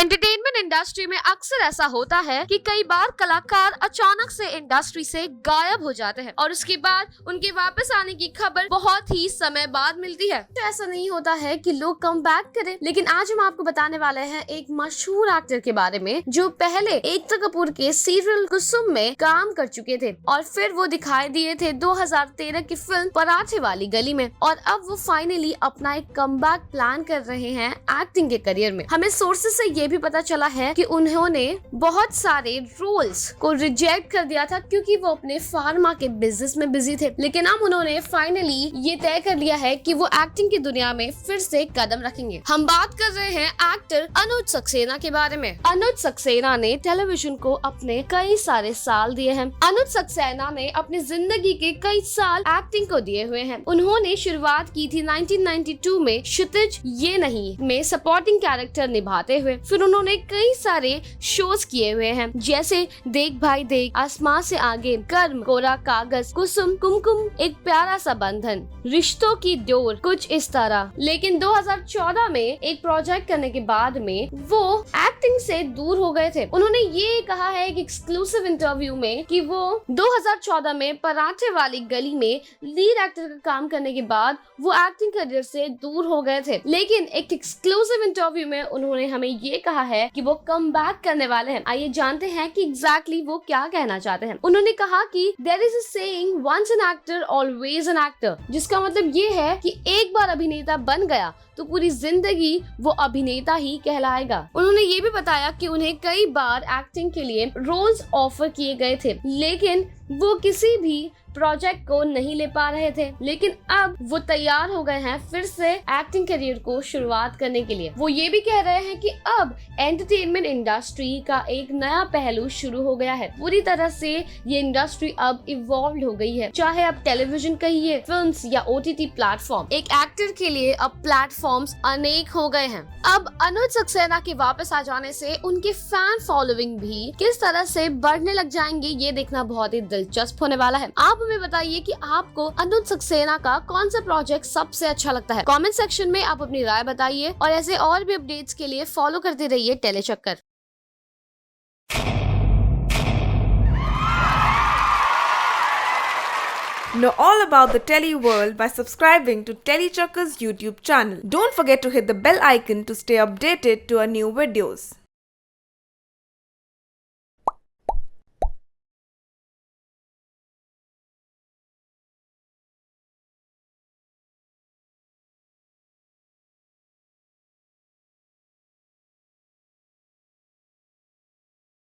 Entertainment industry में अक्सर ऐसा होता है कि कई बार कलाकार अचानक से इंडस्ट्री से गायब हो जाते हैं और उसके बाद उनके वापस आने की खबर बहुत ही समय बाद मिलती है। तो ऐसा नहीं होता है कि लोग कम बैक करें, लेकिन आज हम आपको बताने वाले हैं एक मशहूर एक्टर के बारे में जो पहले एकता कपूर के सीरियल कुसुम में काम कर चुके थे और फिर वो दिखाई दिए थे 2013 की फिल्म पराठे वाली गली में, और अब वो फाइनली अपना एक कमबैक प्लान कर रहे हैं एक्टिंग के करियर में। हमें सोर्सेज से ये भी पता चला है कि उन्होंने बहुत सारे रोल्स को रिजेक्ट कर दिया था क्योंकि वो अपने फार्मा के बिजनेस में बिजी थे, लेकिन अब उन्होंने फाइनली ये तय कर लिया है कि वो एक्टिंग की दुनिया में फिर से कदम रखेंगे। हम बात कर रहे हैं एक्टर अनुज सक्सेना के बारे में। अनुज सक्सेना ने टेलीविजन को अपने कई सारे साल दिए हैं। अनुज सक्सेना ने अपनी जिंदगी के कई साल एक्टिंग को दिए हुए हैं। उन्होंने शुरुआत की थी 1992 में क्षितिज ये नहीं में सपोर्टिंग कैरेक्टर निभाते हुए। फिर उन्होंने कई सारे शोज किए हुए हैं जैसे देख भाई देख, आसमां से आगे, कर्म, कोरा कागज, कुसुम, कुमकुम, एक प्यारा सा बंधन, रिश्तों की डोर, कुछ इस तरह। लेकिन 2014 में एक प्रोजेक्ट करने के बाद में वो एक्टिंग से दूर हो गए थे। उन्होंने ये कहा है एक एक्सक्लूसिव इंटरव्यू में कि वो 2014 में पराठे वाली गली में लीड एक्टर का काम करने के बाद वो एक्टिंग करियर से दूर हो गए थे, लेकिन एक एक्सक्लूसिव इंटरव्यू में उन्होंने हमें ये कहा है कि वो कम बैक करने वाले हैं। आइए जानते हैं कि एग्जैक्टली वो क्या कहना चाहते हैं। उन्होंने कहा कि there is a saying once an actor always an actor, जिसका मतलब ये है कि एक बार अभिनेता बन गया तो पूरी जिंदगी वो अभिनेता ही कहलाएगा। उन्होंने ये भी बताया कि उन्हें कई बार एक्टिंग के लिए रोल्स ऑफर किए गए थे, लेकिन वो किसी भी प्रोजेक्ट को नहीं ले पा रहे थे, लेकिन अब वो तैयार हो गए हैं फिर से एक्टिंग करियर को शुरुआत करने के लिए। वो ये भी कह रहे हैं कि अब एंटरटेनमेंट इंडस्ट्री का एक नया पहलू शुरू हो गया है। पूरी तरह से ये इंडस्ट्री अब इवॉल्व हो गई है, चाहे अब टेलीविजन कहिए, फिल्म्स या OTT प्लेटफॉर्म। एक एक्टर के लिए अब प्लेटफॉर्म्स अनेक हो गए हैं। अब अनुज सक्सेना के वापस आ जाने से उनके फैन फॉलोइंग भी किस तरह से बढ़ने लग जाएंगे, ये देखना बहुत ही दिलचस्प होने वाला है। आप हमें बताइए कि आपको अनुज सक्सेना का कौन सा प्रोजेक्ट सबसे अच्छा लगता है। कमेंट सेक्शन में आप अपनी राय बताइए और ऐसे और भी अपडेट्स के लिए फॉलो करते रहिए Tellychakkar. Know all about the Tele world by subscribing to Telechakka's YouTube channel. Don't forget to hit the bell icon to stay updated to our new videos.